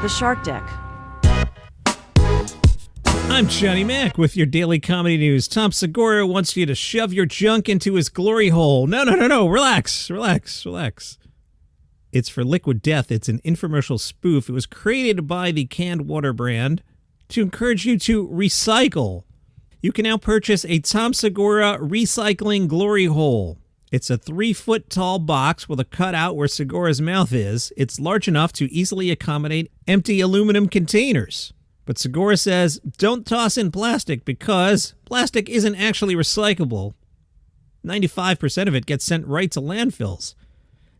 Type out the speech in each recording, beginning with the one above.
The Shark Deck. I'm Johnny Mac with your daily comedy news. Tom Segura wants you to shove your junk into his glory hole. No. Relax. It's for Liquid Death. It's an infomercial spoof. It was created by the canned water brand to encourage you to recycle. You can now purchase a Tom Segura recycling glory hole. It's a 3-foot tall box with a cutout where Segura's mouth is. It's large enough to easily accommodate empty aluminum containers. But Segura says, don't toss in plastic because plastic isn't actually recyclable. 95% of it gets sent right to landfills.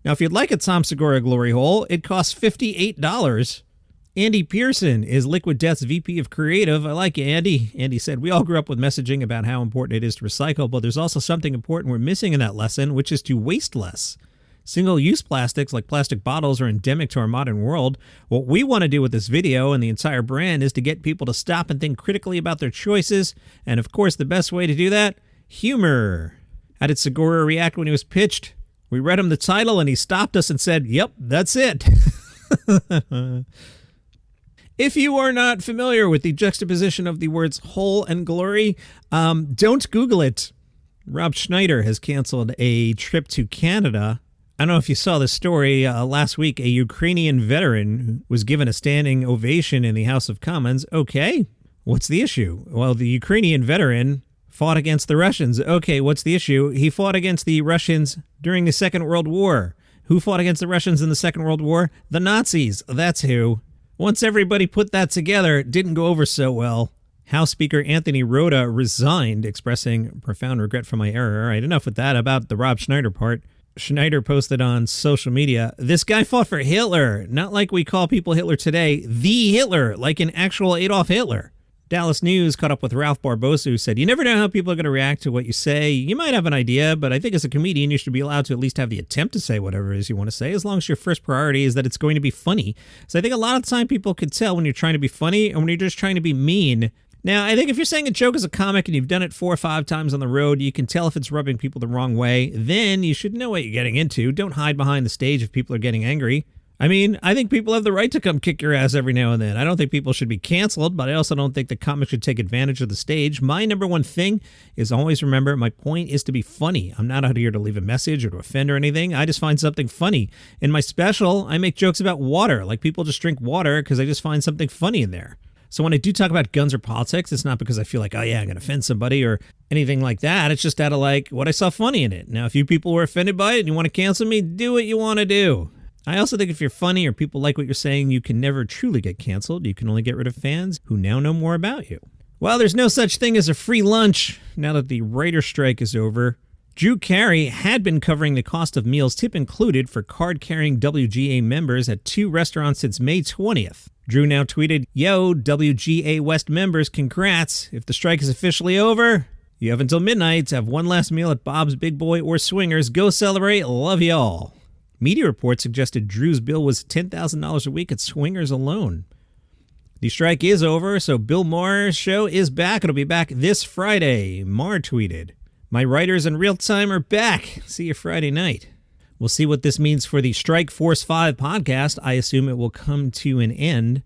Now, if you'd like a Tom Segura glory hole, it costs $58. Andy Pearson is Liquid Death's VP of Creative. I like you, Andy. Andy said, we all grew up with messaging about how important it is to recycle, but there's also something important we're missing in that lesson, which is to waste less. Single-use plastics like plastic bottles are endemic to our modern world. What we want to do with this video and the entire brand is to get people to stop and think critically about their choices. And of course, the best way to do that? Humor. How did Segura react when he was pitched? We read him the title and he stopped us and said, yep, that's it. If you are not familiar with the juxtaposition of the words hole and glory, don't Google it. Rob Schneider has canceled a trip to Canada. I don't know if you saw the story last week. A Ukrainian veteran was given a standing ovation in the House of Commons. Okay, what's the issue? Well, the Ukrainian veteran fought against the Russians. Okay, what's the issue? He fought against the Russians during the Second World War. Who fought against the Russians in the Second World War? The Nazis. That's who. Once everybody put that together, it didn't go over so well. House Speaker Anthony Rota resigned, expressing profound regret for my error. All right, enough with that about the Rob Schneider part. Schneider posted on social media, this guy fought for Hitler, not like we call people Hitler today, the Hitler, like an actual Adolf Hitler. Dallas News caught up with Ralph Barbosa, who said, you never know how people are going to react to what you say. You might have an idea, but I think as a comedian, you should be allowed to at least have the attempt to say whatever it is you want to say, as long as your first priority is that it's going to be funny. So I think a lot of the time people could tell when you're trying to be funny and when you're just trying to be mean. Now, I think if you're saying a joke as a comic and you've done it 4 or 5 times on the road, you can tell if it's rubbing people the wrong way. Then you should know what you're getting into. Don't hide behind the stage if people are getting angry. I mean, I think people have the right to come kick your ass every now and then. I don't think people should be canceled, but I also don't think the comic should take advantage of the stage. My number one thing is always remember, my point is to be funny. I'm not out here to leave a message or to offend or anything. I just find something funny. In my special, I make jokes about water. Like people just drink water because I just find something funny in there. So when I do talk about guns or politics, it's not because I feel like, oh yeah, I'm going to offend somebody or anything like that. It's just out of like what I saw funny in it. Now, if you people were offended by it and you want to cancel me, do what you want to do. I also think if you're funny or people like what you're saying, you can never truly get canceled. You can only get rid of fans who now know more about you. Well, there's no such thing as a free lunch now that the writer's strike is over. Drew Carey had been covering the cost of meals, tip included, for card-carrying WGA members at 2 restaurants since May 20th. Drew now tweeted, yo, WGA West members, congrats. If the strike is officially over, you have until midnight to have one last meal at Bob's Big Boy or Swingers. Go celebrate. Love y'all. Media reports suggested Drew's bill was $10,000 a week at Swingers alone. The strike is over, so Bill Maher's show is back. It'll be back this Friday. Maher tweeted, my writers in real time are back. See you Friday night. We'll see what this means for the Strike Force 5 podcast. I assume it will come to an end.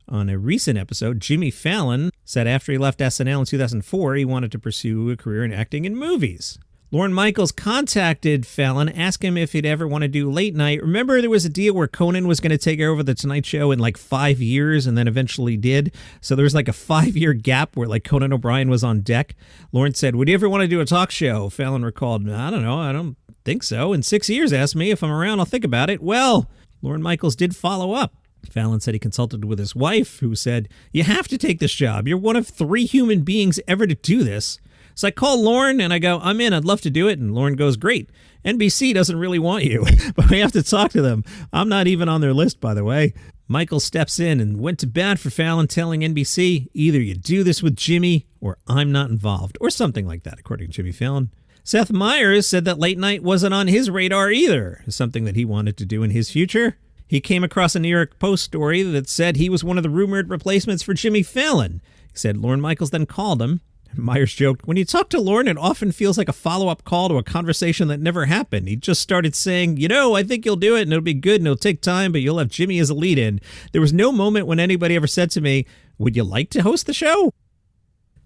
On a recent episode, Jimmy Fallon said after he left SNL in 2004, he wanted to pursue a career in acting in movies. Lorne Michaels contacted Fallon, asked him if he'd ever want to do late night. Remember there was a deal where Conan was going to take over The Tonight Show in like 5 years and then eventually did. So there was like a 5-year gap where like Conan O'Brien was on deck. Lorne said, would you ever want to do a talk show? Fallon recalled, I don't know. I don't think so. In 6 years, asked me if I'm around, I'll think about it. Well, Lorne Michaels did follow up. Fallon said he consulted with his wife, who said, you have to take this job. You're one of 3 human beings ever to do this. So I call Lorne and I go, I'm in, I'd love to do it. And Lorne goes, great. NBC doesn't really want you, but we have to talk to them. I'm not even on their list, by the way. Michael steps in and went to bat for Fallon, telling NBC, either you do this with Jimmy or I'm not involved, or something like that, according to Jimmy Fallon. Seth Meyers said that late night wasn't on his radar either, something that he wanted to do in his future. He came across a New York Post story that said he was one of the rumored replacements for Jimmy Fallon. He said Lorne Michaels then called him, Myers joked, when you talk to Lorne, it often feels like a follow-up call to a conversation that never happened. He just started saying, I think you'll do it and it'll be good and it'll take time, but you'll have Jimmy as a lead-in. There was no moment when anybody ever said to me, would you like to host the show?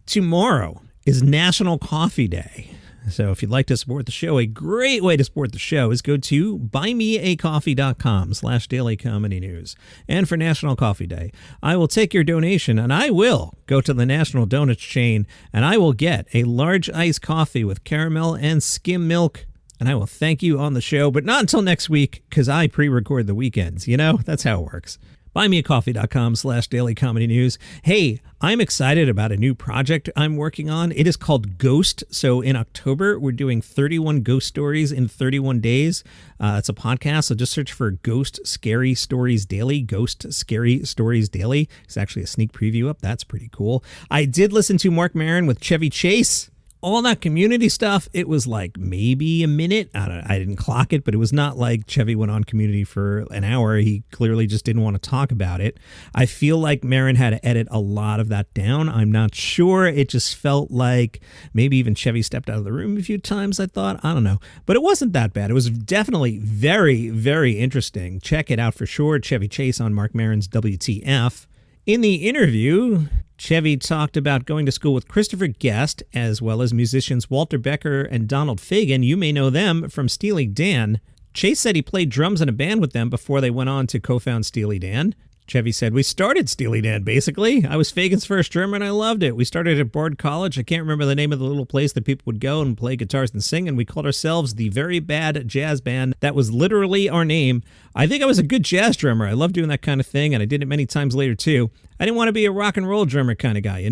Tomorrow is National Coffee Day. So if you'd like to support the show, a great way to support the show is go to buymeacoffee.com/Daily Comedy News. And for National Coffee Day, I will take your donation and I will go to the National Donuts chain and I will get a large iced coffee with caramel and skim milk. And I will thank you on the show, but not until next week because I pre-record the weekends. That's how it works. Buymeacoffee.com/Daily Comedy News. Hey, I'm excited about a new project I'm working on. It is called Ghost. So in October, we're doing 31 ghost stories in 31 days. It's a podcast, so just search for Ghost Scary Stories Daily. Ghost Scary Stories Daily. It's actually a sneak preview up. That's pretty cool. I did listen to Marc Maron with Checy Chase. All that community stuff, it was like maybe a minute. I didn't clock it, but it was not like Chevy went on community for an hour. He clearly just didn't want to talk about it. I feel like Maron had to edit a lot of that down. I'm not sure. It just felt like maybe even Chevy stepped out of the room a few times, I thought. I don't know. But it wasn't that bad. It was definitely very, very interesting. Check it out for sure. Checy Chase on Marc Maron's WTF. In the interview, Chevy talked about going to school with Christopher Guest, as well as musicians Walter Becker and Donald Fagen. You may know them from Steely Dan. Chase said he played drums in a band with them before they went on to co-found Steely Dan. Chevy said, we started Steely Dan, basically. I was Fagen's first drummer, and I loved it. We started at Bard College. I can't remember the name of the little place that people would go and play guitars and sing, and we called ourselves the Very Bad Jazz Band. That was literally our name. I think I was a good jazz drummer. I love doing that kind of thing, and I did it many times later, too. I didn't want to be a rock and roll drummer kind of guy,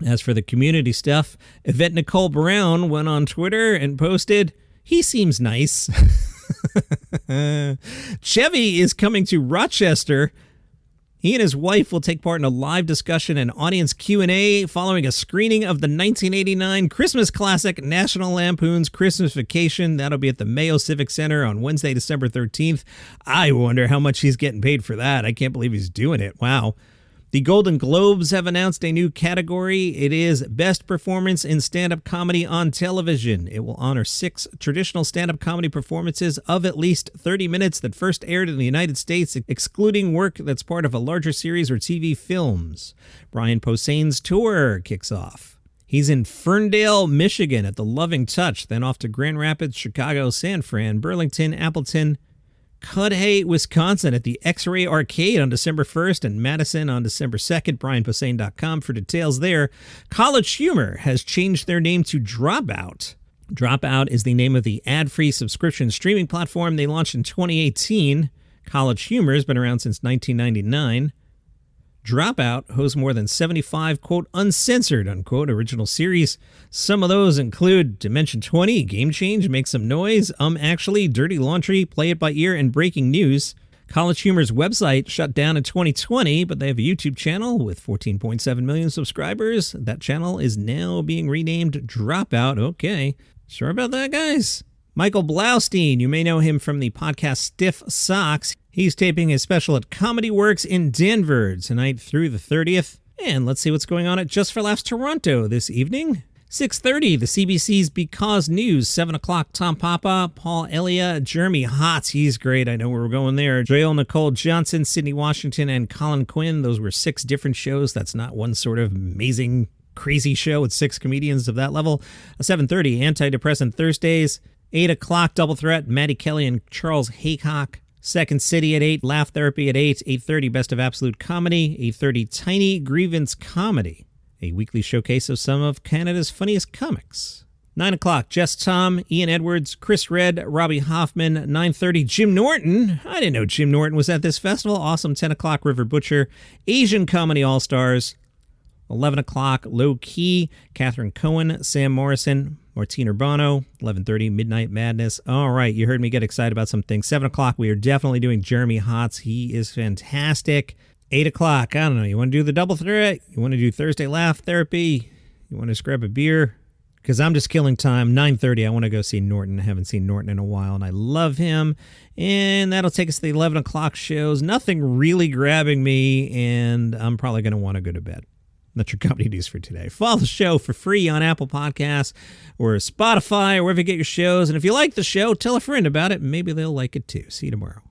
As for the community stuff, Yvette Nicole Brown went on Twitter and posted, he seems nice. Chevy is coming to Rochester. He and his wife will take part in a live discussion and audience Q&A following a screening of the 1989 Christmas classic National Lampoon's Christmas Vacation. That'll be at the Mayo Civic Center on Wednesday, December 13th. I wonder how much he's getting paid for that. I can't believe he's doing it. Wow. The Golden Globes have announced a new category. It is Best Performance in Stand-Up Comedy on Television. It will honor 6 traditional stand-up comedy performances of at least 30 minutes that first aired in the United States, excluding work that's part of a larger series or TV films. Brian Posehn's tour kicks off. He's in Ferndale, Michigan at the Loving Touch, then off to Grand Rapids, Chicago, San Fran, Burlington, Appleton, Cudahy, Wisconsin at the X-Ray Arcade on December 1st and Madison on December 2nd. BrianPosehn.com for details there. College Humor has changed their name to Dropout. Dropout is the name of the ad-free subscription streaming platform they launched in 2018. College Humor has been around since 1999. Dropout hosts more than 75, quote, uncensored, unquote, original series. Some of those include Dimension 20, Game Change, Make Some Noise, Actually, Dirty Laundry, Play It By Ear, and Breaking News. College Humor's website shut down in 2020, but they have a YouTube channel with 14.7 million subscribers. That channel is now being renamed Dropout. Okay. Sure about that, guys? Michael Blaustein, you may know him from the podcast Stiff Socks. He's taping his special at Comedy Works in Denver tonight through the 30th. And let's see what's going on at Just for Laughs Toronto this evening. 6:30, the CBC's Because News. 7 o'clock, Tom Papa, Paul Elia, Jeremy Hotz. He's great. I know where we're going there. Joel Nicole Johnson, Sydney Washington, and Colin Quinn. Those were 6 different shows. That's not one sort of amazing, crazy show with 6 comedians of that level. 7:30, Antidepressant Thursdays. 8 o'clock, Double Threat, Maddie Kelly and Charles Haycock. Second City at 8, Laugh Therapy at 8, 8:30, Best of Absolute Comedy, 8:30, Tiny Grievance Comedy, a weekly showcase of some of Canada's funniest comics. 9 o'clock, Jess Tom, Ian Edwards, Chris Redd, Robbie Hoffman. 9:30, Jim Norton. I didn't know Jim Norton was at this festival. Awesome. 10 o'clock, River Butcher, Asian Comedy All-Stars. 11 o'clock, Low Key, Catherine Cohen, Sam Morrison, Martine Urbano. 11:30, Midnight Madness. All right, you heard me get excited about some things. 7 o'clock, we are definitely doing Jeremy Hotz. He is fantastic. 8 o'clock, I don't know, you want to do the Double Threat? You want to do Thursday Laugh Therapy? You want to just grab a beer? Because I'm just killing time. 9:30, I want to go see Norton. I haven't seen Norton in a while, and I love him. And that'll take us to the 11 o'clock shows. Nothing really grabbing me, and I'm probably going to want to go to bed. That's your comedy news for today. Follow the show for free on Apple Podcasts or Spotify or wherever you get your shows. And if you like the show, tell a friend about it. Maybe they'll like it too. See you tomorrow.